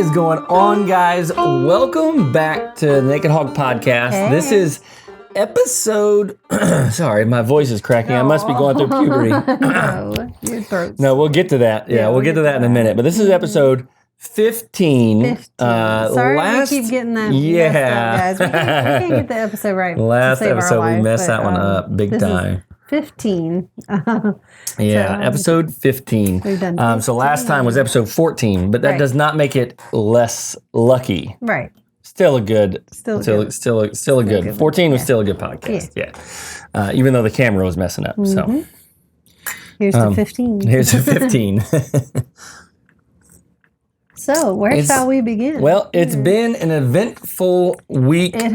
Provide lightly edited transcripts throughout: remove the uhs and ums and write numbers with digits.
is going on, guys? Welcome back to the Naked Hog Podcast. Hey. This is episode... Sorry, my voice is cracking. I must be going through puberty. No, your throat's... No, we'll get to that. Yeah, we'll get to that in a minute. But this is episode 15. Sorry, we keep getting that messed up, guys. We can't get the episode right. Last episode, we messed that one up big time. 15. Episode 15. We've done 15. So last time was episode 14, but that does not make it less lucky. Right. Still a good. Still a good. 14 was still a good podcast. Yeah. Even though the camera was messing up. So here's the 15. Here's the 15. So where shall we begin? Well, it's been an eventful week and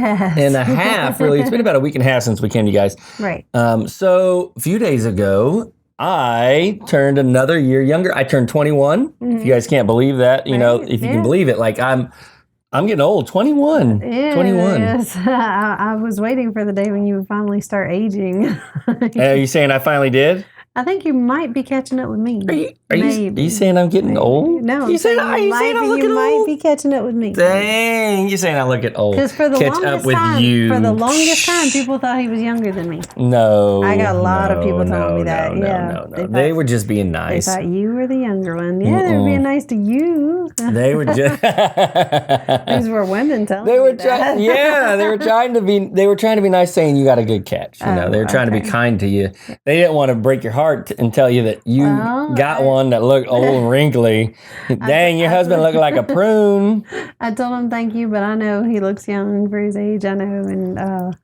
a half, really. It's been about a week and a half since we came to you guys. Right. So a few days ago, I turned another year younger. I turned 21. If you guys can't believe that, you know, if you can believe it, like I'm getting old. 21. Yeah, 21. Yes. I was waiting for the day when you would finally start aging. Are you saying I finally did? I think you might be catching up with me. Are you saying I'm getting old? No, you saying I'm looking you might old? be catching up with me. Dang, you saying I look at old? Because for the longest time, people thought he was younger than me. No, I got a lot of people telling me that. No. They were just being nice. They thought you were the younger one. Yeah, they were being nice to you. They were just. These were women telling me that. They were trying to be. They were trying to be nice, saying you got a good catch. You know, they were trying to be kind to you. They didn't want to break your heart and tell you that you got one that looked old and wrinkly. Dang, your husband looked like a prune. I told him thank you, but I know he looks young for his age. I know, and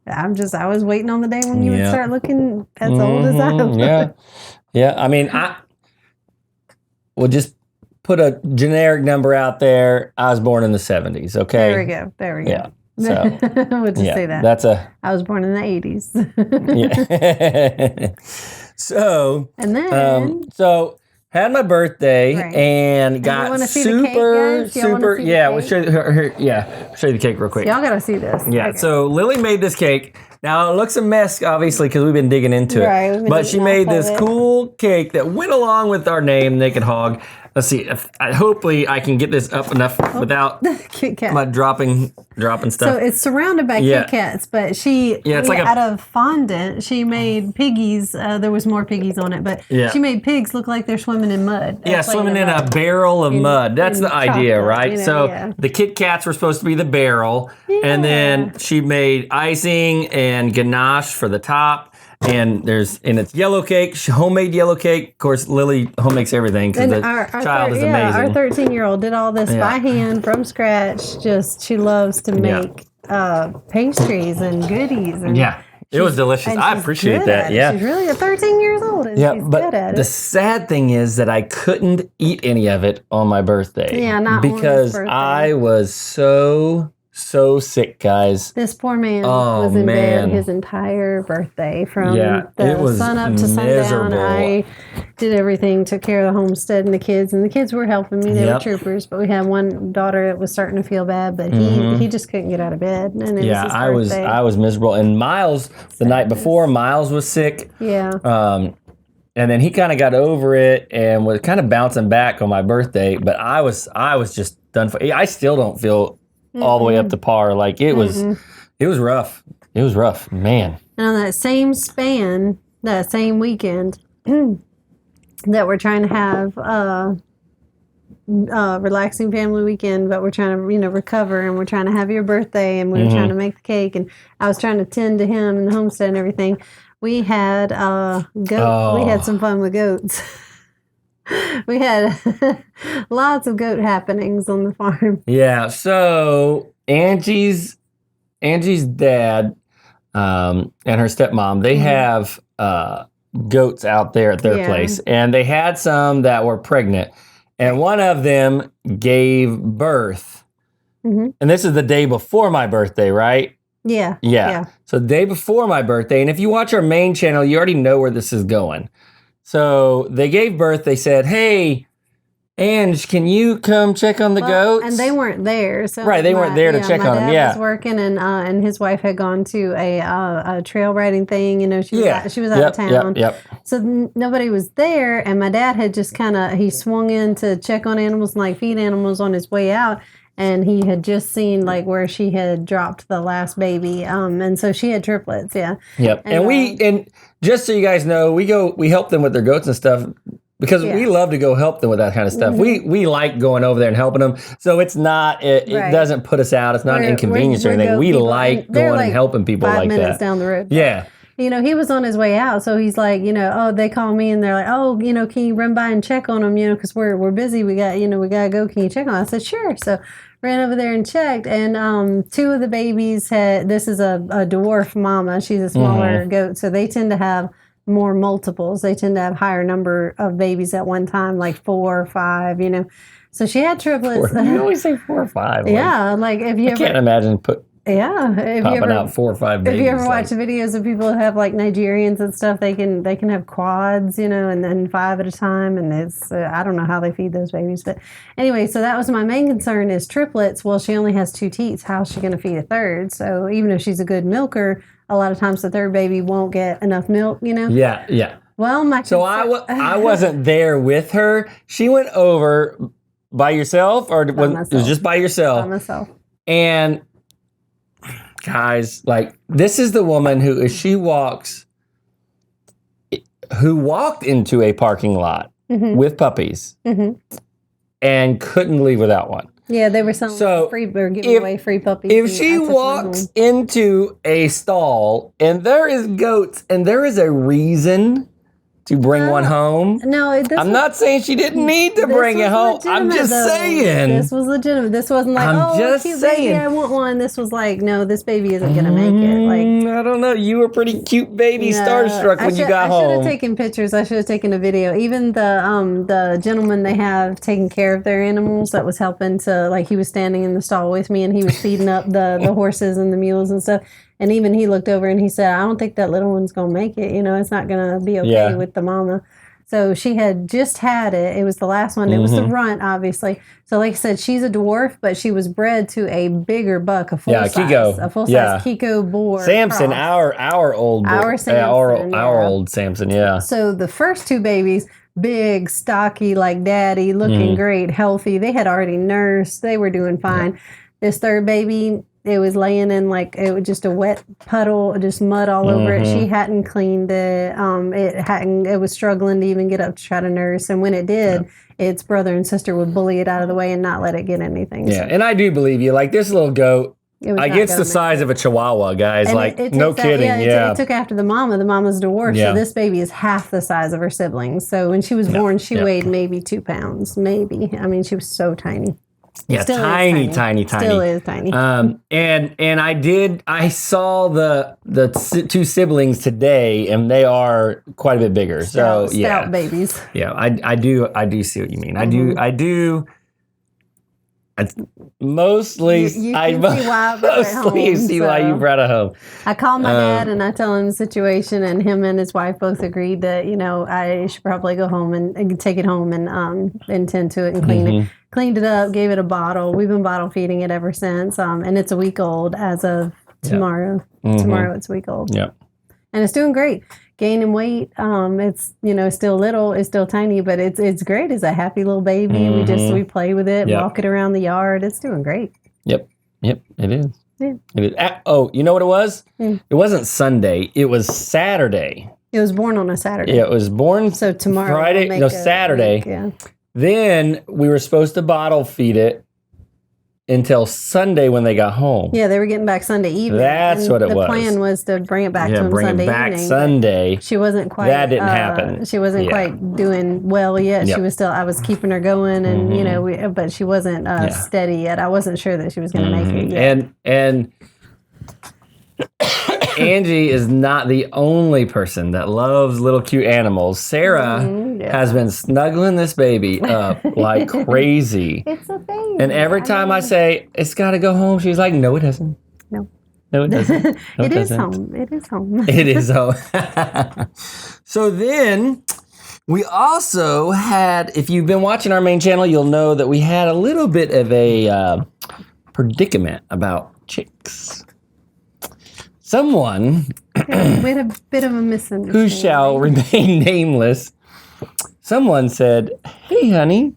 I was waiting on the day when you would start looking as old as I look. Yeah. I mean, we'll just put a generic number out there. I was born in the 70s. Okay. There we go. Yeah. So we'll just say that. I was born in the 80s. Yeah. So, and then, had my birthday and got super. Yeah, we'll show you the cake real quick. Y'all gotta see this. Yeah. Okay. So Lily made this cake. Now it looks a mess, obviously, because we've been digging into it. But she made this cool cake that went along with our name, Naked Hog. Let's see. Hopefully, I can get this up enough without Kit Kat. my dropping stuff. So it's surrounded by Kit Kats, but it's like out of fondant, she made piggies. There was more piggies on it, but she made pigs look like they're swimming in mud. Swimming in a barrel of mud. That's the idea, right? The Kit Kats were supposed to be the barrel, and then she made icing and ganache for the top. And it's yellow cake, homemade yellow cake. Of course, Lily home makes everything because the child is amazing. Our 13-year-old did all this by hand from scratch. She loves to make pastries and goodies. And it was delicious. I appreciate that. Yeah, she's really 13 years old and she's good at it. The sad thing is that I couldn't eat any of it on my birthday. Yeah, not because on his birthday. I was so sick, guys. This poor man was in bed his entire birthday from the sun up to sundown. I did everything, took care of the homestead and the kids were helping me. They were troopers, but we had one daughter that was starting to feel bad, but he just couldn't get out of bed. And it was his birthday. I was miserable. And Miles, the night before, Miles was sick. Yeah. And then he kind of got over it and was kind of bouncing back on my birthday, but I was just done for. I still don't feel all the way up to par. Like it was rough. It was rough, man. And on that same span, that same weekend that we're trying to have relaxing family weekend, but we're trying to, recover, and we're trying to have your birthday, and we were trying to make the cake, and I was trying to tend to him and the homestead and everything. We had goat. We had some fun with goats. We had lots of goat happenings on the farm. Yeah, so Angie's dad and her stepmom, they have goats out there at their place, and they had some that were pregnant, and one of them gave birth. And this is the day before my birthday, right? Yeah. So the day before my birthday, and if you watch our main channel, you already know where this is going. So they gave birth. They said, hey, Ange, can you come check on the goats? And they weren't there. So right, they weren't there to check on them. My Yeah, dad was working, and his wife had gone to a trail riding thing. You know, she was out of town. Yep. So nobody was there, and my dad had just he swung in to check on animals and like feed animals on his way out. And he had just seen like where she had dropped the last baby, and so she had triplets. Yeah. Yep. And just so you guys know, we help them with their goats and stuff. Because we love to go help them with that kind of stuff. We like going over there and helping them. So it's not, it doesn't put us out. It's not an inconvenience or anything. We like going and helping people like that. 5 minutes down the road. Yeah. You know, he was on his way out. So he's like, you know, they call me and they're like, oh, you know, can you run by and check on them? You know, because we're busy. We got to go. Can you check on them? I said, sure. So ran over there and checked. And 2 of the babies this is a dwarf mama. She's a smaller goat. So they tend to have more multiples. They tend to have higher number of babies at one time, like 4 or 5, you know. So she had triplets. You always say 4 or 5. Like if you I can't imagine popping out 4 or 5 babies. If you ever watch videos of people who have like Nigerians and stuff, they can have quads, you know, and then 5 at a time, and it's I don't know how they feed those babies, but anyway, so that was my main concern is triplets. Well, she only has 2 teats. How's she going to feed a third? So even if she's a good milker, a lot of times the third baby won't get enough milk, you know? Yeah. Well, I wasn't there with her. She went over by yourself, or it was just by yourself? By myself. And guys, like, this is the woman who walked into a parking lot with puppies and couldn't leave without one. Yeah, they were selling free or giving away free puppies. If she walks into a stall and there is goats and there is a reason to bring one home. No, I'm not saying she didn't need to bring it home. I'm just saying. This was legitimate. This wasn't like, cute baby, I want one. This was like, no, this baby isn't going to make it. Like, I don't know. You were pretty cute baby starstruck when you got home. I should have taken pictures. I should have taken a video. Even the gentleman they have taking care of their animals that was helping to, like, he was standing in the stall with me and he was feeding up the horses and the mules and stuff. And even he looked over and he said, I don't think that little one's going to make it. You know, it's not going to be okay with the mama. So she had just had it. It was the last one. It was the runt, obviously. So like I said, she's a dwarf, but she was bred to a bigger buck, a full-size Kiko boar. Samson, cross. our old boar. Our Samson. Our old Samson, yeah. So the first 2 babies, big, stocky, like daddy, looking great, healthy. They had already nursed. They were doing fine. Yeah. This third baby, it was laying in like it was just a wet puddle, just mud all over it. She hadn't cleaned it. It was struggling to even get up to try to nurse. And when it did, its brother and sister would bully it out of the way and not let it get anything. Yeah, and I do believe you. Like this little goat, it's the size of a Chihuahua, guys. And like no kidding. It took after the mama. The mama's dwarf, so this baby is half the size of her siblings. So when she was born, she weighed maybe 2 pounds, maybe. I mean, she was so tiny. Yeah, tiny. Still is tiny. And I saw the 2 siblings today, and they are quite a bit bigger. Stout babies. Yeah, I do see what you mean. I do. Mostly, you see why you brought it home. I called my dad and I tell him the situation, and him and his wife both agreed that I should probably go home and take it home and tend to it and clean it. Cleaned it up, gave it a bottle. We've been bottle feeding it ever since, and it's a week old as of tomorrow. Tomorrow it's a week old. Yeah, and it's doing great. Gaining weight. It's still little, it's still tiny, but it's great. It's a happy little baby. We play with it, walk it around the yard. It's doing great. Yep, it is. Yeah. It is. Oh, you know what it was? It wasn't Sunday. It was Saturday. It was born on a Saturday. Yeah, it was born. So tomorrow, Friday. Saturday. Week, yeah. Then we were supposed to bottle feed it until Sunday when they got home. Yeah, they were getting back Sunday evening. That's what it was. The plan was to bring it back to them bring Sunday it back evening. Sunday. She wasn't quite. That didn't happen. She wasn't quite doing well yet. Yep. She was still. I was keeping her going, and but she wasn't steady yet. I wasn't sure that she was going to make it yet. And Angie is not the only person that loves little cute animals. Sarah has been snuggling this baby up like crazy. It's a baby. And every time I say, it's got to go home, she's like, no, it doesn't. No, it doesn't. No, it is home. It is home. It is home. So then We also had, if you've been watching our main channel, you'll know that we had a little bit of a predicament about chicks. Someone we had a bit of a misunderstanding. Who shall remain nameless. Someone said, "Hey, honey,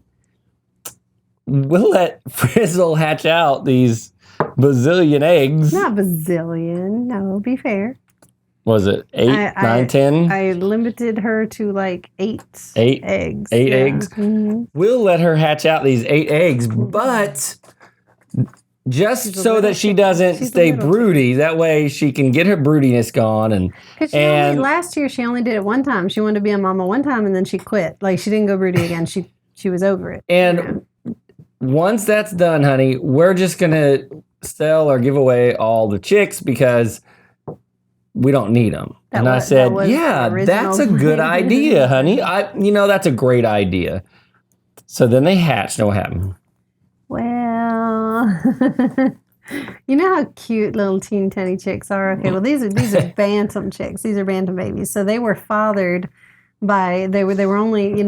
we'll let Frizzle hatch out these bazillion eggs." Not bazillion. No, be fair. Was it 8, 9, 10? I limited her to like 8 eggs. 8 eggs. Mm-hmm. We'll let her hatch out these 8 eggs, but just so that she doesn't stay broody. That way she can get her broodiness gone. And last year she only did it one time. She wanted to be a mama one time and then she quit. Like she didn't go broody again. She was over it. And once that's done, honey, we're just gonna sell or give away all the chicks because we don't need them. I said, yeah, that's a good idea, honey. That's a great idea. So then they hatched. And what happened? Well, you know how cute little teeny tiny chicks are? Okay, well these are bantam chicks. These are bantam babies. So they were fathered by they were only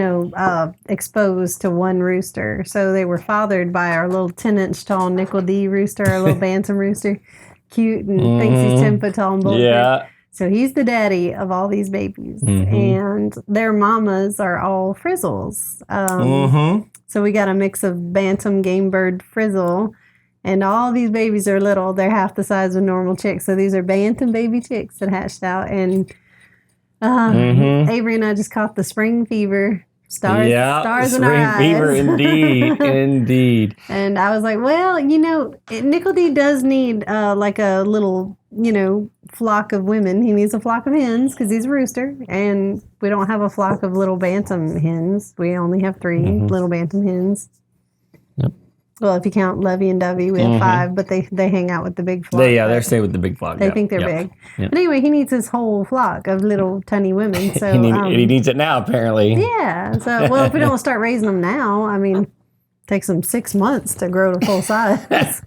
exposed to one rooster. So they were fathered by our little 10-inch tall nickel D rooster, our little bantam rooster. Cute and thinks he's 10 foot tall and bulletproof. Yeah. So he's the daddy of all these babies, and their mamas are all frizzles. So we got a mix of bantam game bird frizzle, and all these babies are little. They're half the size of normal chicks. So these are bantam baby chicks that hatched out, and Avery and I just caught the spring fever. Stars in our eyes. Spring fever, indeed, indeed. And I was like, well, Nickel D does need like a little, flock of women. He needs a flock of hens because he's a rooster, and we don't have a flock of little bantam hens. We only have 3 little bantam hens. Yep. Well, if you count Lovey and Dovey, we have 5, but they hang out with the big flock. They're staying with the big flock. They think they're big. Yep. But anyway, he needs his whole flock of little tiny women. So he needs it now, apparently. Yeah. So, well, if we don't start raising them now, it takes them 6 months to grow to full size.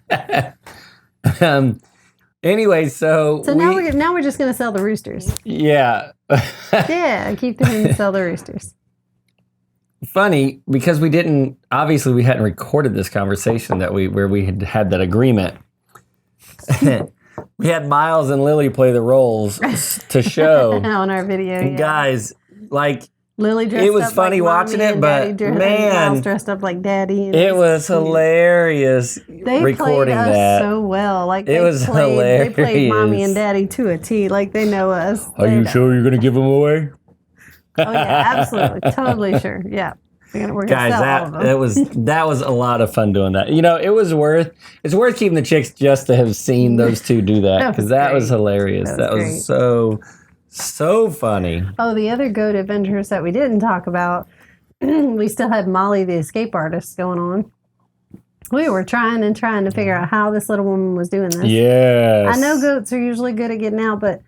Anyway, so now we're just going to sell the roosters. Yeah. Yeah, keep the hens, sell the roosters. Funny, because we hadn't recorded this conversation where we had that agreement. We had Miles and Lily play the roles to show on our video. Yeah. Guys, Lily dressed it was up funny like watching it, but man, Miles dressed up like Daddy. It was hilarious. They recording played us that so well. It was hilarious. They played Mommy and Daddy to a T. Like they know us. Are you sure you're going to give them away? Oh yeah, absolutely, totally sure. Yeah, we're guys, that was a lot of fun doing that. It's worth keeping the chicks just to have seen those two do that because that was hilarious. That was so funny. Oh, the other goat adventures that we didn't talk about, we still had Molly the escape artist going on. We were trying to figure out how this little woman was doing this. Yes. I know goats are usually good at getting out, but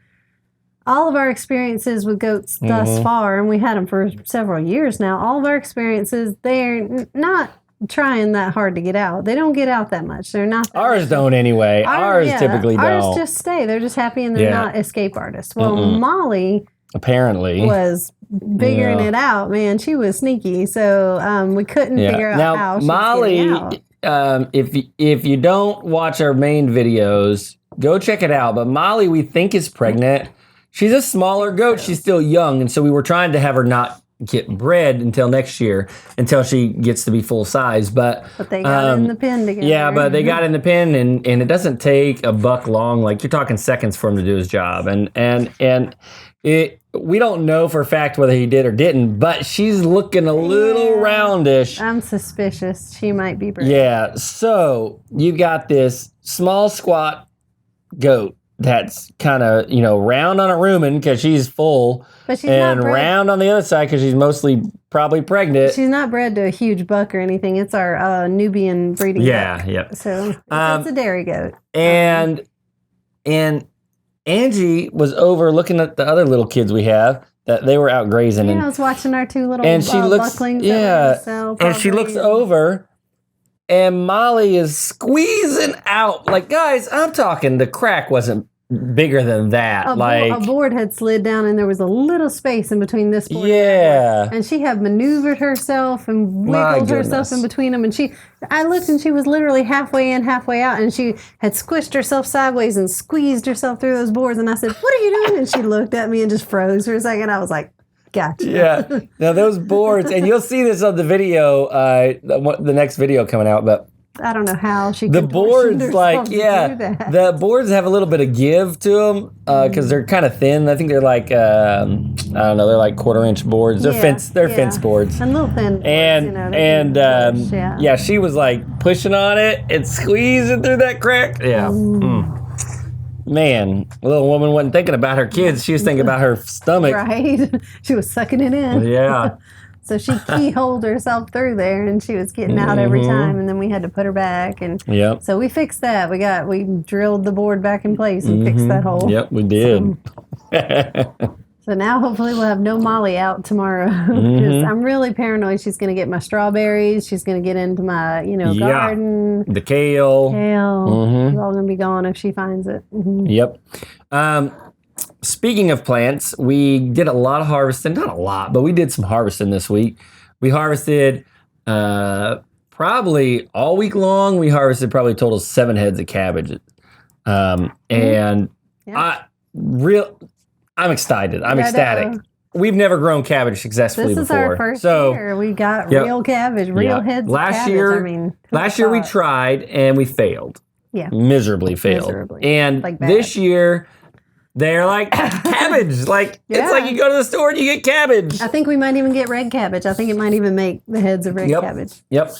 all of our experiences with goats thus far, and we had them for several years now, all of our experiences, they're not trying that hard to get out. They don't get out that much. They're not. Ours don't anyway. Ours typically don't. Ours just stay. They're just happy and they're not escape artists. Well, Molly apparently was figuring it out. Man, she was sneaky. So we couldn't figure out how she Molly, was getting out. If you don't watch our main videos, go check it out. But Molly, we think is pregnant. She's a smaller goat. She's still young. And so we were trying to have her not get bred until next year, until she gets to be full size. But they got in the pen together. Yeah, but they got in the pen, and it doesn't take a buck long. Like, you're talking seconds for him to do his job. And we don't know for a fact whether he did or didn't, but she's looking a little roundish. I'm suspicious. She might be bred. Yeah, so you've got this small, squat goat that's kind of, round on a rumen because she's full, but she's and not bred. Round on the other side because she's mostly probably pregnant. She's not bred to a huge buck or anything. It's our Nubian breeding buck. Yeah. So it's a dairy goat. And Angie was over looking at the other little kids we have that they were out grazing. Yeah, I was watching our 2 little and she looks, bucklings. And she looks over. And Molly is squeezing out. Like, guys, I'm talking, the crack wasn't bigger than that. A board had slid down and there was a little space in between this board yeah. and she had maneuvered herself and wiggled herself in between them. And I looked and she was literally halfway in, halfway out. And she had squished herself sideways and squeezed herself through those boards. And I said, what are you doing? And she looked at me and just froze for a second. I was like, gotcha. Yeah. Now those boards, and you'll see this on the video, the next video coming out, but I don't know how she the boards the boards have a little bit of give to them because they're kind of thin. I think they're like I don't know, they're like 1/4-inch boards. They're fence boards and little thin boards, and she was like pushing on it and squeezing through that crack. Man, the little woman wasn't thinking about her kids. She was thinking about her stomach. Right. She was sucking it in. Yeah. So she keyholed herself through there, and she was getting out every time, and then we had to put her back. And so we fixed that. We drilled the board back in place and fixed that hole. Yep, we did. So now hopefully we'll have no Molly out tomorrow. I'm really paranoid she's going to get my strawberries. She's going to get into my, garden. The kale. It's all going to be gone if she finds it. Yep. Speaking of plants, we did a lot of harvesting. Not a lot, but we did some harvesting this week. We harvested probably all week long. We harvested probably a total of 7 heads of cabbage. And I'm excited. I'm ecstatic. We've never grown cabbage successfully before. This is our first year. We got real cabbage, real heads of cabbage. Last year we tried and we failed. Yeah. Miserably failed. And this year... they're like cabbage. It's like you go to the store and you get cabbage. I think we might even get red cabbage. I think it might even make the heads of red cabbage. Yep.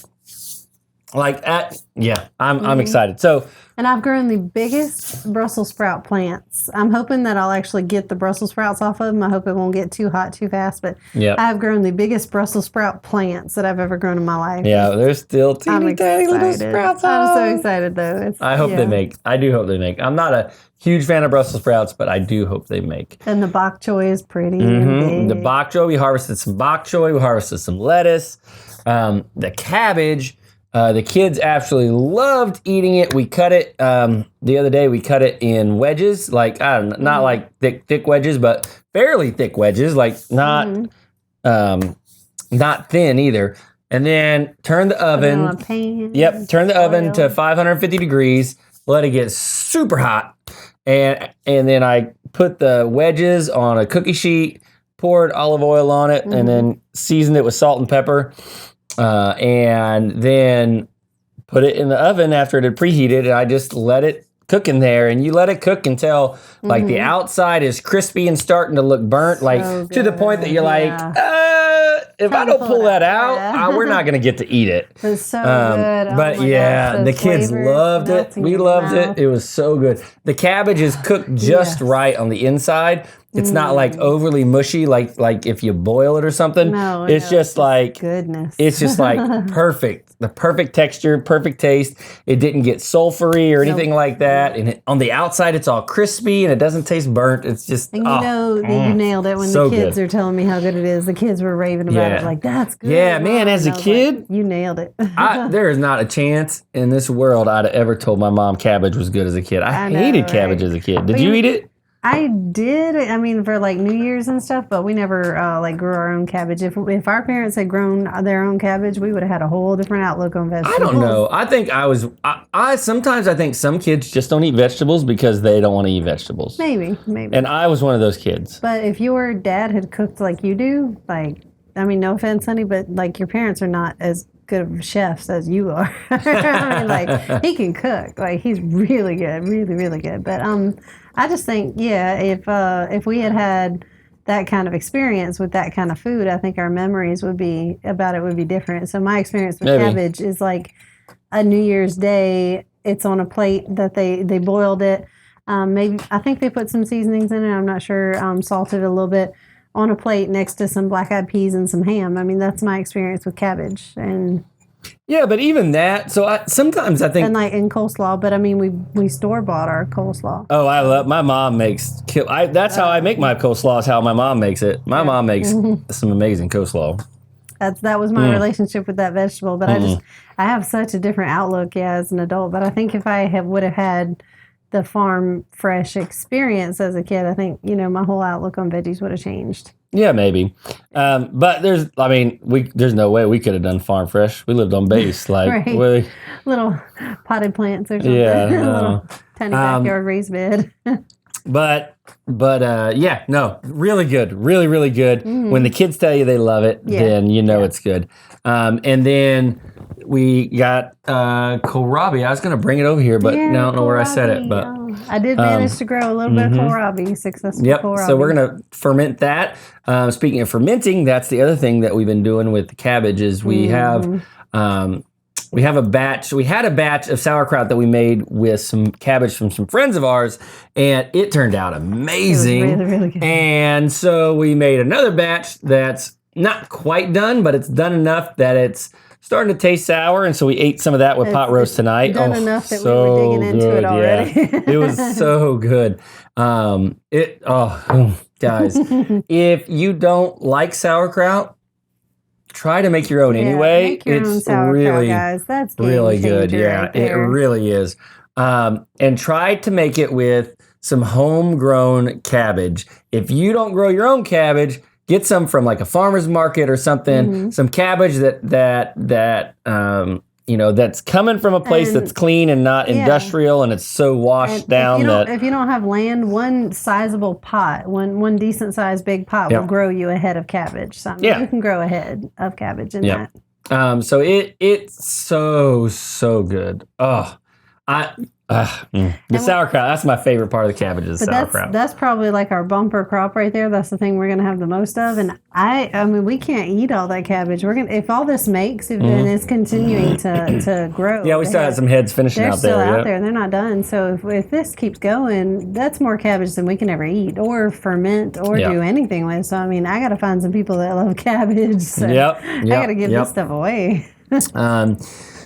Like I'm excited. So, and I've grown the biggest Brussels sprout plants. I'm hoping that I'll actually get the Brussels sprouts off of them. I hope it won't get too hot too fast. But I've grown the biggest Brussels sprout plants that I've ever grown in my life. Yeah, they're still teeny tiny little sprouts. I'm so excited though. I hope they make. I do hope they make. I'm not a huge fan of Brussels sprouts, but I do hope they make. And the bok choy is pretty. And big. The bok choy, we harvested some bok choy. We harvested some lettuce. The cabbage. The kids absolutely loved eating it. We cut it the other day. We cut it in wedges, like not like thick wedges, but fairly thick wedges, like not thin either. And then turn the oven. Turn the oven to 550 degrees. Let it get super hot, and then I put the wedges on a cookie sheet, poured olive oil on it, and then seasoned it with salt and pepper. And then put it in the oven after it had preheated, and I just let it cook in there. And you let it cook until like the outside is crispy and starting to look burnt, like to the point that you're like, if I don't pull that out, we're not going to get to eat it. It's so good. But the kids loved it. We loved it. It was so good. The cabbage is cooked just right on the inside. It's not like overly mushy, like if you boil it or something. No, it's just like goodness. It's just like perfect. The perfect texture, perfect taste. It didn't get sulfury or anything like that. And on the outside, it's all crispy and it doesn't taste burnt. It's just you nailed it when the kids are telling me how good it is. The kids were raving about it, like that's good. Yeah, man. As a kid, you nailed it. There is not a chance in this world I'd have ever told my mom cabbage was good as a kid. I hated cabbage as a kid. Did you eat it? I did. I mean, for like New Year's and stuff, but we never grew our own cabbage. If our parents had grown their own cabbage, we would have had a whole different outlook on vegetables. I don't know. I think sometimes I think some kids just don't eat vegetables because they don't want to eat vegetables. Maybe. And I was one of those kids. But if your dad had cooked like you do, like, I mean, no offense, honey, but like your parents are not as good of chefs as you are. I mean, like he can cook. Like he's really good, really, really good. But I just think, if we had that kind of experience with that kind of food, I think our memories would be different. So my experience with cabbage is like a New Year's Day. It's on a plate that they boiled it. Maybe I think they put some seasonings in it. I'm not sure. Salted a little bit on a plate next to some black-eyed peas and some ham. I mean, that's my experience with cabbage. And yeah, but even that. So sometimes I think and like in coleslaw. But I mean, we store bought our coleslaw. Oh, I love my mom makes. That's how I make my coleslaw. Is how my mom makes it. My mom makes some amazing coleslaw. That was my relationship with that vegetable. But I have such a different outlook as an adult. But I think if I would have had the farm fresh experience as a kid, I think, my whole outlook on veggies would have changed. Yeah, maybe. But there's no way we could have done farm fresh. We lived on base, like right. Little potted plants or something. Yeah, no. Little tiny backyard raised bed. But yeah, no, really good, really, really good. When the kids tell you they love it, then it's good. And then we got kohlrabi. I was going to bring it over here, but now I don't know where I said it. But I did manage to grow a little bit of kohlrabi, successful kohlrabi. So we're going to ferment that. Speaking of fermenting, that's the other thing that we've been doing with the cabbage is we have a batch. We had a batch of sauerkraut that we made with some cabbage from some friends of ours, and it turned out amazing. It was really, really good. And so we made another batch that's not quite done, but it's done enough that it's starting to taste sour, and so we ate some of that with pot roast tonight. Done enough that we were digging into it already. Yeah. It was so good. Guys, if you don't like sauerkraut, try to make your own anyway. Make your own sauerkraut, really, guys. That's really good. Yeah, right it really is. And try to make it with some homegrown cabbage. If you don't grow your own cabbage, get some from like a farmer's market or something. Some cabbage that's coming from a place that's clean and not industrial, and it's so washed down if you don't have land, one sizable pot, one decent sized big pot will grow you a head of cabbage. So you can grow a head of cabbage in that. So it's so good. The sauerkraut, that's my favorite part of the cabbage is sauerkraut. That's probably like our bumper crop right there. That's the thing we're going to have the most of. And I mean, we can't eat all that cabbage. If all this makes, and it's continuing to grow. Yeah, we still have some heads finishing out there. They're still out there. They're not done. So if this keeps going, that's more cabbage than we can ever eat or ferment or do anything with. So, I mean, I got to find some people that love cabbage. So I got to give this stuff away.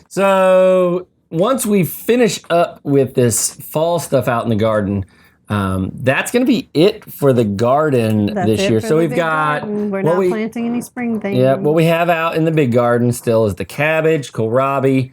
So once we finish up with this fall stuff out in the garden, that's going to be it for the garden this year. So we've got... Garden. We're not planting any spring things. Yeah, what we have out in the big garden still is the cabbage, kohlrabi.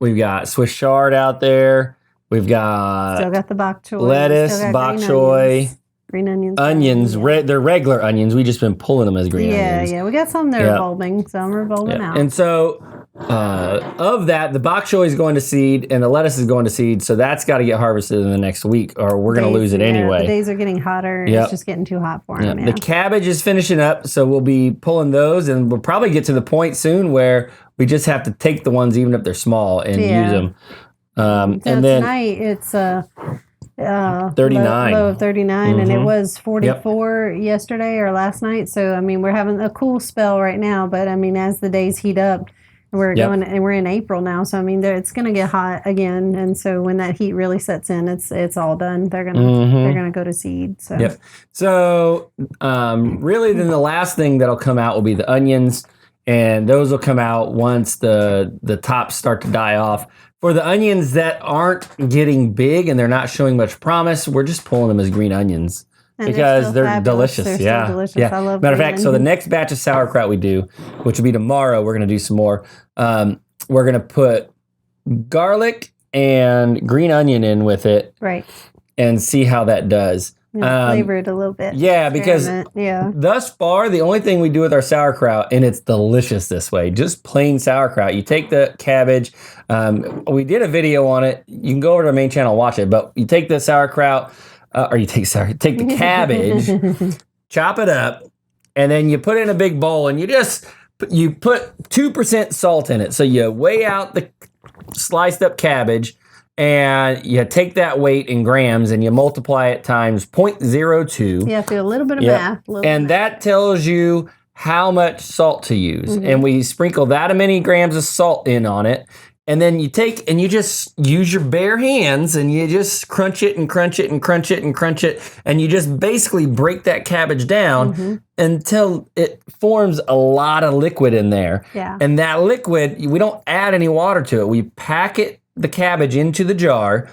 We've got Swiss chard out there. We've got... Still got the bok choy. Lettuce, bok choy. Green onions. Onions. They're regular onions. We've just been pulling them as green onions. Yeah. We got some that are bulbing. Some are bulbing out. And so... of that, the bok choy is going to seed and the lettuce is going to seed, so that's got to get harvested in the next week or we're going to lose it anyway. The days are getting hotter. It's just getting too hot for them. The cabbage is finishing up, so we'll be pulling those, and we'll probably get to the point soon where we just have to take the ones, even if they're small, and use them. And then tonight it's 39. Low of 39, and it was 44 yesterday or last night. So I mean, we're having a cool spell right now, but I mean, as the days heat up, we're going, and we're in April now. So I mean, it's going to get hot again, and so when that heat really sets in, it's all done. They're gonna go to seed. So So really, then the last thing that'll come out will be the onions, and those will come out once the tops start to die off. For the onions that aren't getting big and they're not showing much promise, we're just pulling them as green onions. And because they're delicious. They're delicious. I love Matter of fact, so the next batch of sauerkraut we do, which will be tomorrow, we're going to do some more. We're going to put garlic and green onion in with it. Right. And see how that does. Flavor it a little bit. Yeah, because thus far, the only thing we do with our sauerkraut, and it's delicious this way, just plain sauerkraut. You take the cabbage. We did a video on it. You can go over to our main channel and watch it. But you take the sauerkraut, take the cabbage, chop it up, and then you put it in a big bowl, and you put 2% salt in it. So you weigh out the sliced up cabbage, and you take that weight in grams and you multiply it times 0.02. Yeah, do a little bit of math. And that tells you how much salt to use. And we sprinkle that many grams of salt in on it. And then you take and you just use your bare hands and you just crunch it and crunch it and crunch it and crunch it. And you just basically break that cabbage down until it forms a lot of liquid in there. Yeah. And that liquid, we don't add any water to it. We pack the cabbage into the jar,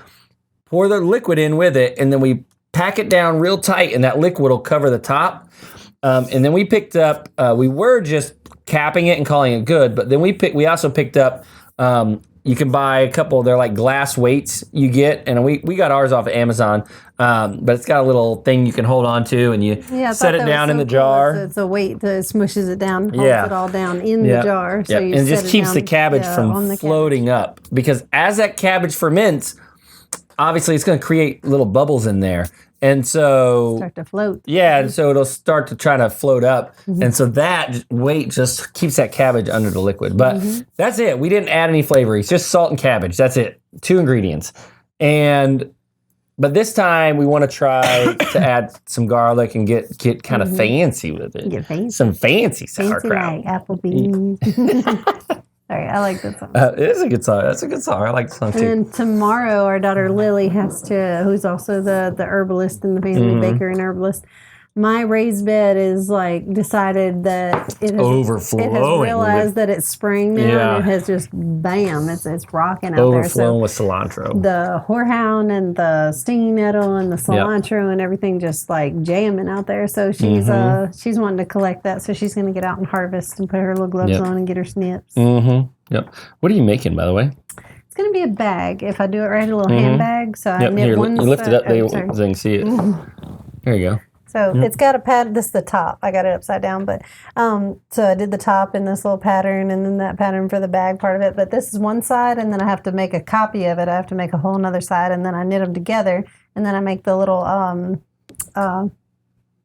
pour the liquid in with it, and then we pack it down real tight, and that liquid will cover the top. And then we picked up, we were just capping it and calling it good, but then we also picked up you can buy a couple. They're like glass weights you get, and we got ours off of Amazon. But it's got a little thing you can hold on to, and you set it down in the jar. It's a weight that smushes it down, holds it all down in the jar. So you and it just keeps the cabbage from floating up. Because as that cabbage ferments, obviously it's going to create little bubbles in there. And so start to float. Yeah, and so it'll start to try to float up. And so that weight just keeps that cabbage under the liquid. But that's it. We didn't add any flavorings, just salt and cabbage. That's it. 2 ingredients. But this time we want to try to add some garlic and get kind of fancy with it. Get fancy. Some fancy sauerkraut. Like Applebee's. Sorry, I like that song. It is a good song. That's a good song. I like the song too. And then tomorrow, our daughter Lily who's also the herbalist in the family, baker and herbalist. My raised bed is like decided that it has overflowing. It has realized that it's spring now, and it has just bam, it's rocking out overflowing there. With cilantro. The horehound and the stinging nettle and the cilantro and everything just like jamming out there. So she's wanting to collect that. So she's going to get out and harvest and put her little gloves on and get her snips. Yep. What are you making, by the way? It's going to be a bag. If I do it right, a little handbag. So I knit Here, one. You lift it up so they can see it. There you go. So it's got a pattern. This is the top. I got it upside down, but so I did the top in this little pattern, and then that pattern for the bag part of it. But this is one side, and then I have to make a copy of it. I have to make a whole nother side, and then I knit them together, and then I make the little handles.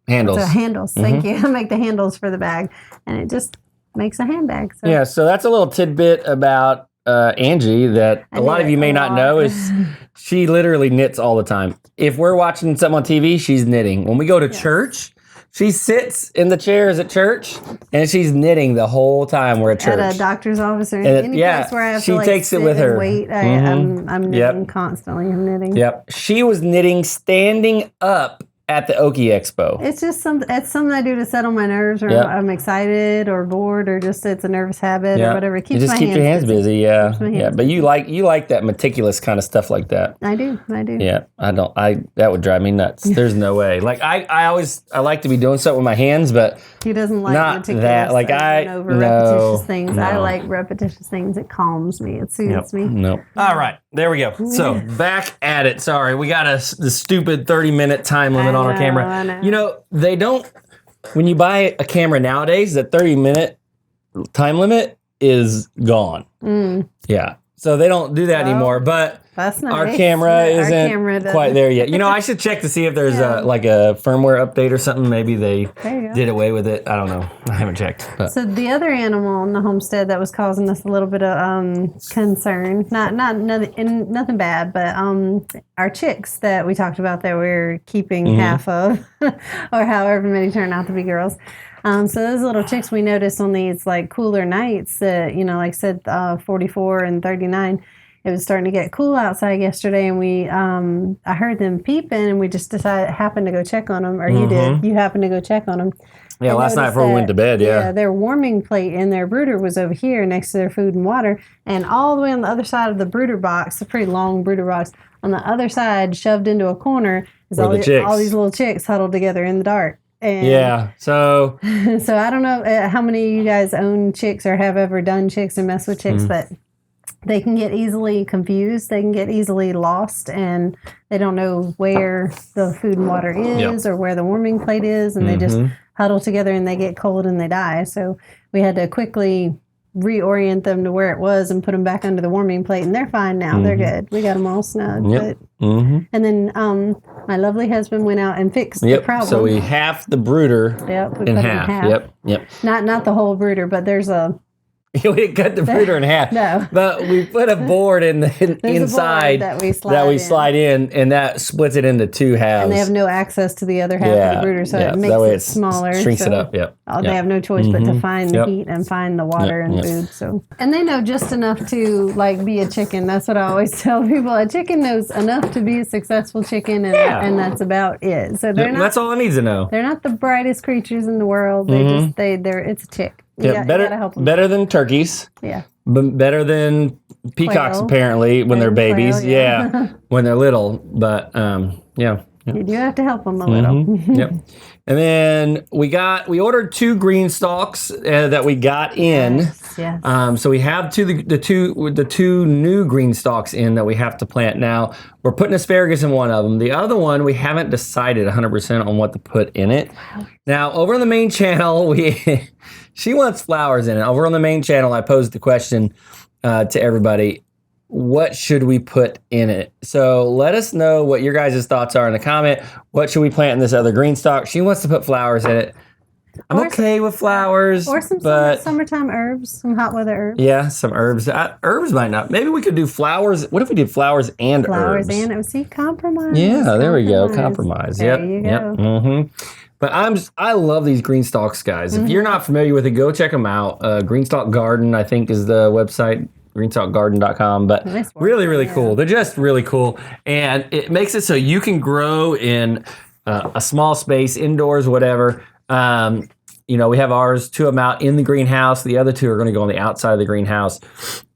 Handles. Thank you. I make the handles for the bag, and it just makes a handbag. So. Yeah. So that's a little tidbit about Angie that a lot of you may not know is she literally knits all the time. If we're watching something on TV, she's knitting. When we go to church, she sits in the chairs at church and she's knitting the whole time we're at church. At a doctor's office or any place where I have to like takes it with her. Wait, I'm knitting constantly. I'm knitting. Yep. She was knitting standing up at the Okie Expo. It's just something I do to settle my nerves, or I'm excited or bored, or just it's a nervous habit or whatever. It keeps just keep your hands busy. Yeah. But you like that meticulous kind of stuff like that. I do. Yeah. That would drive me nuts. There's no way. Like I like to be doing something with my hands, but he doesn't like not meticulous. that. Like repetitious things. No. I like repetitious things. It calms me. It soothes me. Nope. All right. There we go. So back at it. Sorry, we got the stupid 30-minute time limit on our camera. I know. You know, they don't. When you buy a camera nowadays, the 30-minute time limit is gone. Yeah. So they don't do that anymore. But that's nice. Our camera isn't quite there yet. You know, I should check to see if there's a firmware update or something. Maybe they did away with it. I don't know. I haven't checked. But. So the other animal in the homestead that was causing us a little bit of concern, nothing bad, but our chicks that we talked about that we're keeping half of, or however many turn out to be girls. So those little chicks we noticed on these like cooler nights that, like I said, 44 and 39, it was starting to get cool outside yesterday, and I heard them peeping, and we just happened to go check on them, or you happened to go check on them. Yeah, last night before we went to bed, Yeah, their warming plate in their brooder was over here next to their food and water, and all the way on the other side of the brooder box, a pretty long brooder box, on the other side, shoved into a corner, is all these little chicks huddled together in the dark. And so I don't know how many of you guys own chicks or have ever done chicks and mess with chicks, but they can get easily confused. They can get easily lost, and they don't know where the food and water is or where the warming plate is, and they just huddle together and they get cold and they die. So we had to quickly reorient them to where it was and put them back under the warming plate, and they're fine now. They're good. We got them all snug. And then my lovely husband went out and fixed the problem. So we half the brooder in half. Yep. Not the whole brooder, but there's a... We cut the brooder in half. No. But we put a board inside that we slide in, and that splits it into two halves. And they have no access to the other half of the brooder, so it makes it smaller. Shrinks it up, They have no choice but to find the heat and find the water and food. So, and they know just enough to like be a chicken. That's what I always tell people. A chicken knows enough to be a successful chicken, and that's about it. So that's all it needs to know. They're not the brightest creatures in the world. It's a chick. Better than turkeys. Yeah. Better than peacocks, quail, apparently, when they're babies. Quail, when they're little. But, You do have to help them a little. Yep. And then we ordered 2 green stalks that we got in. Yes. So we have the two new green stalks in that we have to plant. Now we're putting asparagus in one of them. The other one we haven't decided 100% on what to put in it. Now over on the main channel, she wants flowers in it. Over on the main channel, I posed the question to everybody. What should we put in it? So let us know what your guys' thoughts are in the comment. What should we plant in this other green stalk? She wants to put flowers in it. I'm okay with flowers. Or some summertime herbs, some hot weather herbs. Yeah, some herbs. Herbs might not. Maybe we could do flowers. What if we did flowers and herbs? Flowers and herbs. See, compromise. Yeah, there we go. Compromise. There you go. Yep. Mm-hmm. But I love these green stalks, guys. If you're not familiar with it, go check them out. Greenstalk Garden, I think, is the website. greenstalkgarden.com, but really cool. They're just really cool, and it makes it so you can grow in a small space, indoors, whatever. We have ours, 2 of them out in the greenhouse. The other 2 are going to go on the outside of the greenhouse.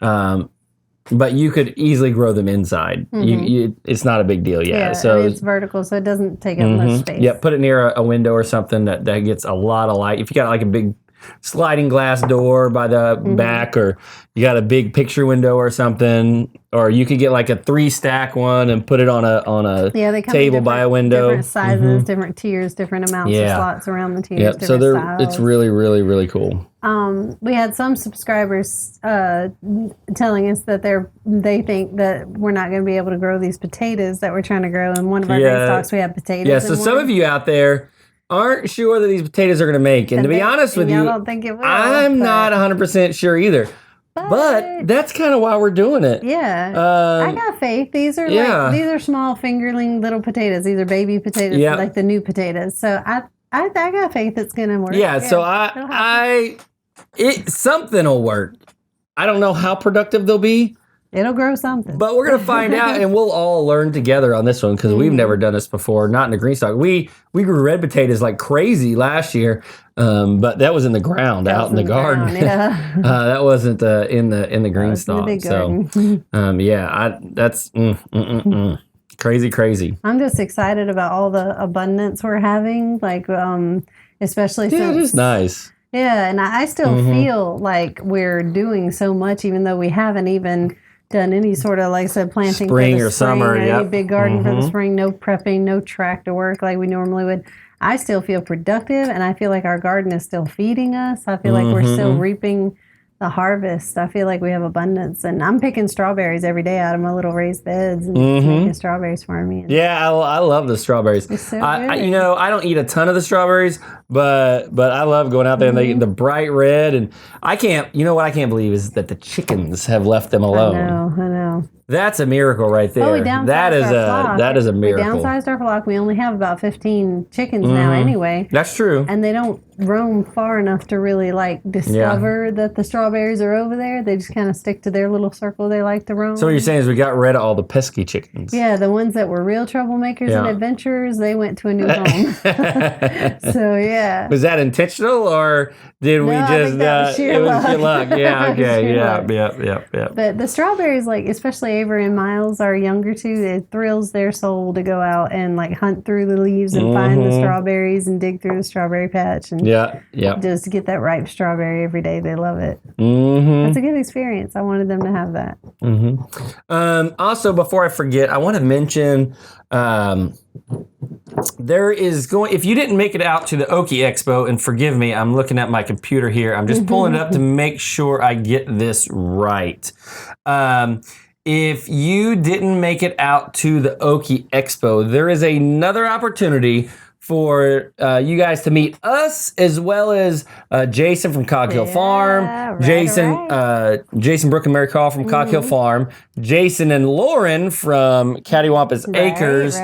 But you could easily grow them inside. It's not a big deal yet. Yeah, so it's vertical, so it doesn't take up much space. Yeah, put it near a window or something that gets a lot of light. If you got like a big sliding glass door by the back, or you got a big picture window or something, or you could get like a 3-stack one and put it on a table by a window. Different sizes, different tiers, different amounts of slots around the tiers. Yep. So it's really cool. We had some subscribers telling us that they think that we're not going to be able to grow these potatoes that we're trying to grow. In one of our green stalks, we have potatoes. Yeah. So some of you out there aren't sure that these potatoes are going to make. And to be honest with you, don't think it will, I'm not 100% sure either. But that's kind of why we're doing it. Yeah. I got faith. These are small fingerling little potatoes. These are baby potatoes, like the new potatoes. So I got faith it's going to work. Yeah. So something will work. I don't know how productive they'll be. It'll grow something. But we're going to find out, and we'll all learn together on this one, because we've never done this before, not in the green stalk. We grew red potatoes like crazy last year, but that was in the ground, out in the garden. That wasn't in the green stalk. So, that's crazy. I'm just excited about all the abundance we're having, like especially since it's nice. Yeah, and I still feel like we're doing so much, even though we haven't even done any sort of, like I said, planting spring for the or summer, any big garden for the spring, no prepping, no tractor work like we normally would. I still feel productive, and I feel like our garden is still feeding us. I feel like we're still reaping the harvest. I feel like we have abundance, and I'm picking strawberries every day out of my little raised beds and making strawberries for me. Yeah, I love the strawberries. It's so good. I don't eat a ton of the strawberries, but I love going out there and they get the bright red, and I can't believe is that the chickens have left them alone. I know. That's a miracle right there. Oh, we downsized that is a miracle. We downsized our flock. We only have about 15 chickens now anyway. That's true. And they don't roam far enough to really discover that the strawberries are over there. They just kind of stick to their little circle they like to roam. So what you're saying is we got rid of all the pesky chickens. Yeah, the ones that were real troublemakers and adventurers, they went to a new home. So yeah. Was that intentional, or did we just? It was sheer luck. Yeah. Okay. Yeah. But the strawberries, especially Avery and Miles, are younger too. It thrills their soul to go out and hunt through the leaves and find the strawberries and dig through the strawberry patch and just get that ripe strawberry every day. They love it. It's a good experience. I wanted them to have that. Also, before I forget, I want to mention if you didn't make it out to the Okie Expo, and forgive me, I'm looking at my computer here. I'm just pulling it up to make sure I get this right. If you didn't make it out to the Okie Expo, there is another opportunity for you guys to meet us, as well as Jason from Cog Hill Farm, Jason Brooke and Mary Carl from Cog Hill Farm, Jason and Lauren from Cattywampus Acres,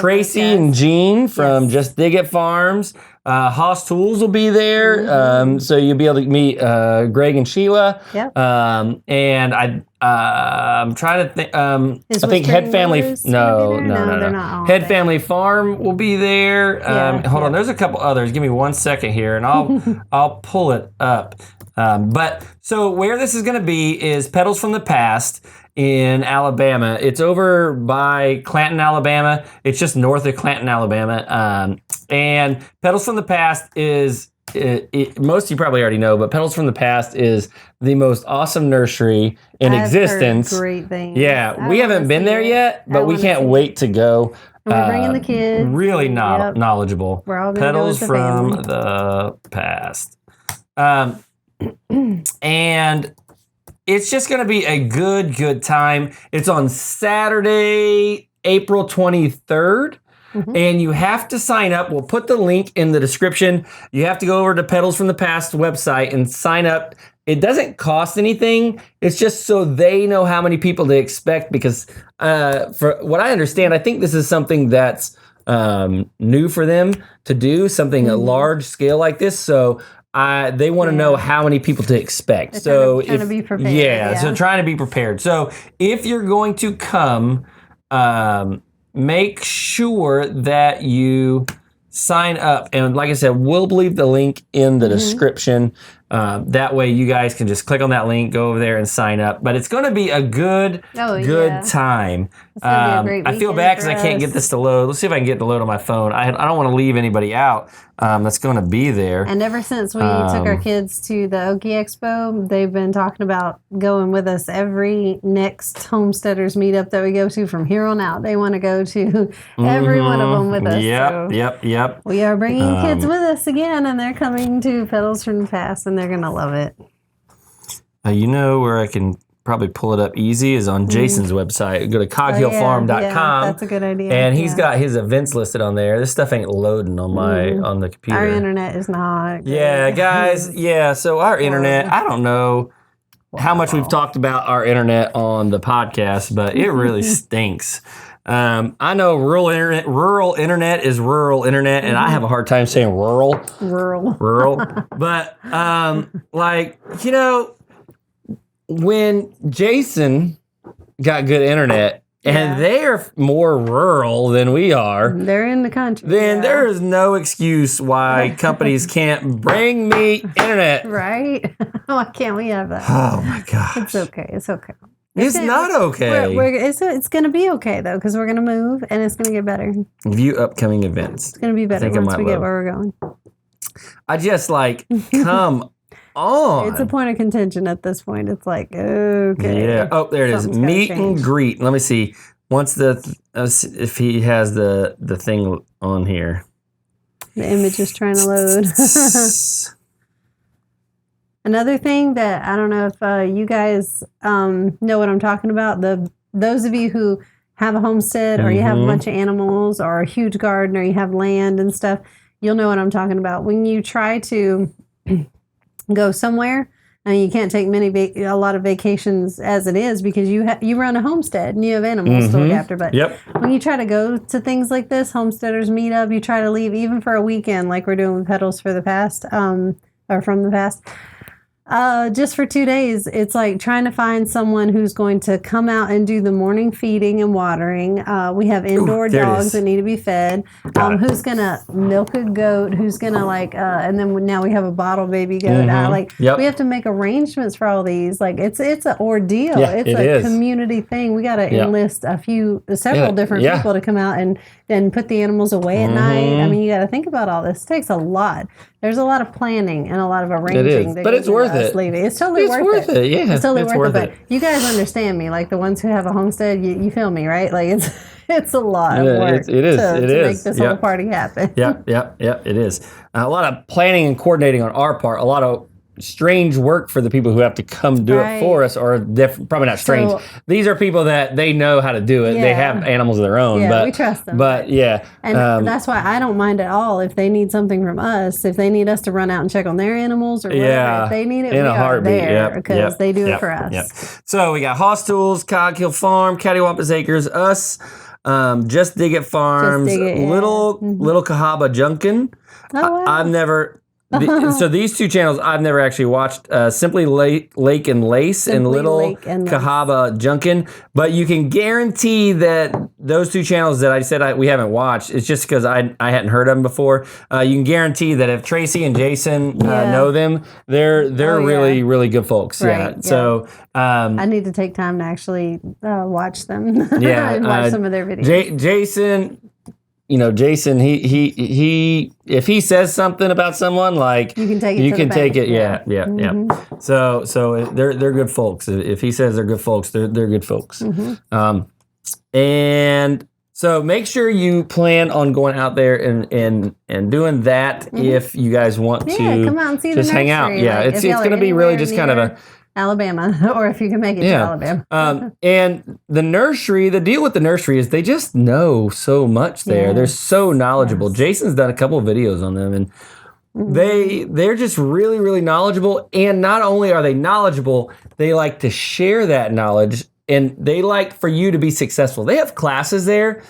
Tracy and Jean from Just Dig It Farms. Haas Tools will be there, so you'll be able to meet Greg and Sheila. Yep. And I'm trying to think. I think Head Family. No, they're not. Head Family Farm will be there. Hold on, there's a couple others. Give me 1 second here, and I'll pull it up. But so where this is going to be is Petals from the Past. in Alabama. It's over by Clanton, Alabama. It's just north of Clanton, Alabama. And Petals from the Past is, most of you probably already know, but Petals from the Past is the most awesome nursery in existence. Heard great things. Yeah, we haven't been there yet, but we can't wait to go. We're bringing the kids. Really knowledgeable. We're all Petals go from the Past. And it's just going to be a good time. It's on Saturday, April 23rd. And you have to sign up. We'll put the link in the description. You have to go over to Petals from the Past website and sign up. It doesn't cost anything. It's just so they know how many people to expect, because for what I understand, I think this is something that's new for them to do, something a large scale like this. So they want to know how many people to expect. So trying to be prepared. So trying to be prepared. So if you're going to come, make sure that you sign up. And like I said, we'll leave the link in the description. That way you guys can just click on that link, go over there and sign up. But it's going to be a good time. It's gonna be a great I feel bad because I can't get this to load. Let's see if I can get it to load on my phone. I don't want to leave anybody out that's going to be there. And ever since we took our kids to the Okie Expo, they've been talking about going with us every next Homesteaders meetup that we go to from here on out. They want to go to every one of them with us. Yep. We are bringing kids with us again, and they're coming to Petals from the Past, and they're going to love it. You know where I can probably pull it up easy is on Jason's website. Go to coghillfarm.com. Yeah, that's a good idea. And he's got his events listed on there. This stuff ain't loading on my on the computer. Our internet is not good. Yeah, guys. Yeah, so our internet, I don't know how much we've talked about our internet on the podcast, but it really stinks. I know rural internet is rural internet, and I have a hard time saying rural. But like, you know, when Jason got good internet and they are more rural than we are, they're in the country, then there is no excuse why companies can't bring me internet. Right? Why can't we have that? Oh my gosh. It's okay. It's not okay. It's going to be okay, though, because we're going to move, and it's going to get better. View upcoming events. It's going to be better once we get where we're going. I just come on. It's a point of contention at this point. It's like, okay. Yeah. Oh, there it is. Meet and greet. Let me see. Once if he has the thing on here. The image is trying to load. Another thing that I don't know if you guys know what I'm talking about. Those of you who have a homestead or you have a bunch of animals or a huge garden or you have land and stuff, you'll know what I'm talking about. When you try to go somewhere and you can't take a lot of vacations as it is because you run a homestead and you have animals to look after. But when you try to go to things like this, Homesteaders Meetup, you try to leave even for a weekend like we're doing with Petals for the Past or from the Past. Just for 2 days, it's like trying to find someone who's going to come out and do the morning feeding and watering. We have indoor dogs that need to be fed. Who's going to milk a goat? Who's going to and then now we have a bottle baby goat. We have to make arrangements for all these. Like it's an ordeal. Yeah, it's a community thing. We got to enlist several different people to come out and put the animals away at night. I mean, you got to think about all this. It takes a lot. There's a lot of planning and a lot of arranging. It is, but it's worth it. It's totally worth it. Yeah, it's totally worth it. But you guys understand me, like the ones who have a homestead, you feel me, right? Like it's a lot of work to make this whole party happen. Yep, it is. A lot of planning and coordinating on our part. A lot of strange work for the people who have to come do it for us, or probably not strange. These are people that they know how to do it. They have animals of their own. But we trust them. But and that's why I don't mind at all if they need something from us. If they need us to run out and check on their animals or whatever, if they need it, in we a heartbeat. Are there because they do it for us. Yep. So we got Hoss Tools, Cog Hill Farm, Cattywampus Acres, us, Just Dig It Farms, Little Cahaba Junkin. Oh, wow. I've never. So these two channels I've never actually watched, Simply Lake and Lace and Little Cahaba Junkin, but you can guarantee that those two channels that I said we haven't watched, it's just because I hadn't heard of them before. You can guarantee that if Tracy and Jason know them, they're really, really good folks. Right, yeah. So I need to take time to actually watch them. And watch some of their videos. Jason. Jason, he if he says something about someone, like you can take it. Yeah. So they're good folks. If he says they're good folks, they're good folks. And so make sure you plan on going out there and doing that if you guys want to. Come out and see just the hang out. Yeah, like, it's going to be really just kind of a Alabama, or if you can make it to Alabama. And the deal with the nursery is they just know so much there. They're so knowledgeable. Jason's done a couple of videos on them, and they're just really, really knowledgeable. And not only are they knowledgeable, they like to share that knowledge, and they like for you to be successful. They have classes there,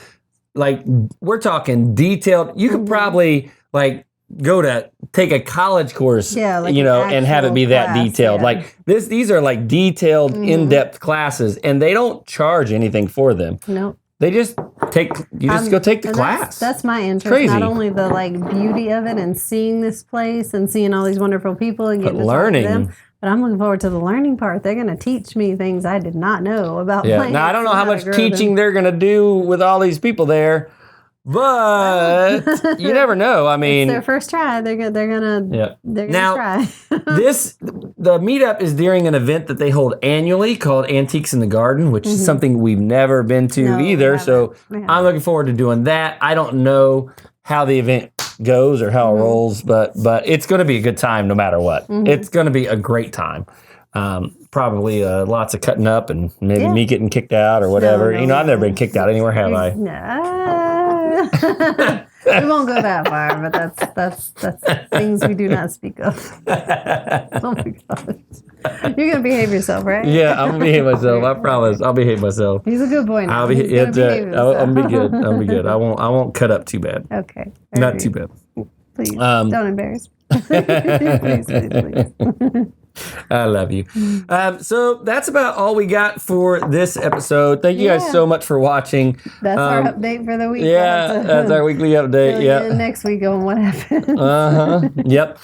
like we're talking detailed. You could probably go to take a college course, and have it be that detailed. Like these are like detailed, in-depth classes, and they don't charge anything for them. Nope. They just go take the class. That's my interest. Crazy. Not only the beauty of it and seeing this place and seeing all these wonderful people and getting to talk to them, but I'm looking forward to the learning part. They're going to teach me things I did not know about plants. Now I don't know how much teaching they're going to do with all these people there. But you never know. I mean, it's their first try. They're gonna try. The meetup is during an event that they hold annually called Antiques in the Garden, which is something we've never been to either. So I'm looking forward to doing that. I don't know how the event goes or how it rolls, but it's going to be a good time no matter what. It's going to be a great time. Probably lots of cutting up and maybe me getting kicked out or whatever. I've never been kicked out anywhere, have I? No. We won't go that far, but that's things we do not speak of. Oh my gosh. You're gonna behave yourself, right? Yeah, I'm gonna behave myself. I promise. I'll behave myself. He's a good boy now. I'll be good. I'll be good. I won't cut up too bad. Okay. Not too bad. Please don't embarrass me. please. I love you. So that's about all we got for this episode. Thank you guys so much for watching. That's our update for the week. Yeah, that's our weekly update. Yeah. Next week on what happened. Yep.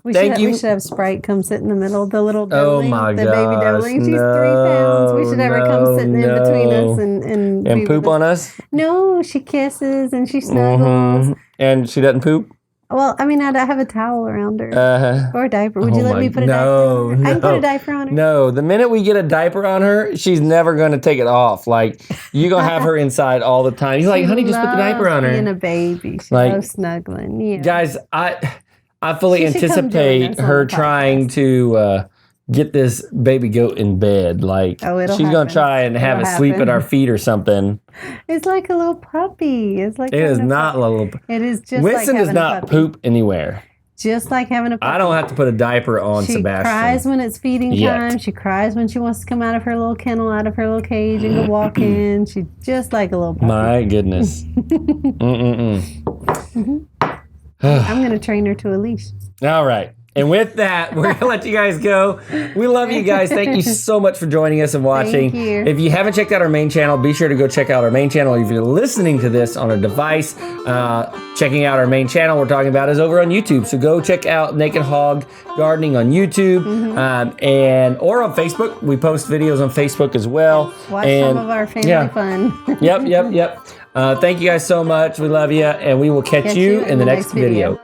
We should have Sprite come sit in the middle. The little doubling, the baby doubling. She's 3 pounds. We should have her come sitting in between us and poop on us. No, she kisses and she snuggles. And she doesn't poop. Well, I mean, I'd have a towel around her or a diaper. Would you let me put a diaper on her? I can put a diaper on her. No, the minute we get a diaper on her, she's never going to take it off. Like, you're going to have her inside all the time. You're like, honey, just put the diaper on her. Being a baby. She loves snuggling. Yeah. Guys, I fully anticipate her trying to get this baby goat in bed. Like, she's going to try and have it sleep at our feet or something. It's like a little puppy. It is not a little. It is just Winston like does not poop anywhere. Just like having a puppy. I don't have to put a diaper on Sebastian. She cries when it's feeding time. She cries when she wants to come out of her little kennel, out of her little cage and go walk in. She's just like a little puppy. My goodness. I'm going to train her to a leash. All right. And with that, we're going to let you guys go. We love you guys. Thank you so much for joining us and watching. Thank you. If you haven't checked out our main channel, be sure to go check out our main channel. If you're listening to this on a device, checking out our main channel we're talking about is over on YouTube. So go check out Naked Hog Gardening on YouTube or on Facebook. We post videos on Facebook as well. Watch some of our family fun. Yep. Thank you guys so much. We love you, and we will catch you in the next video.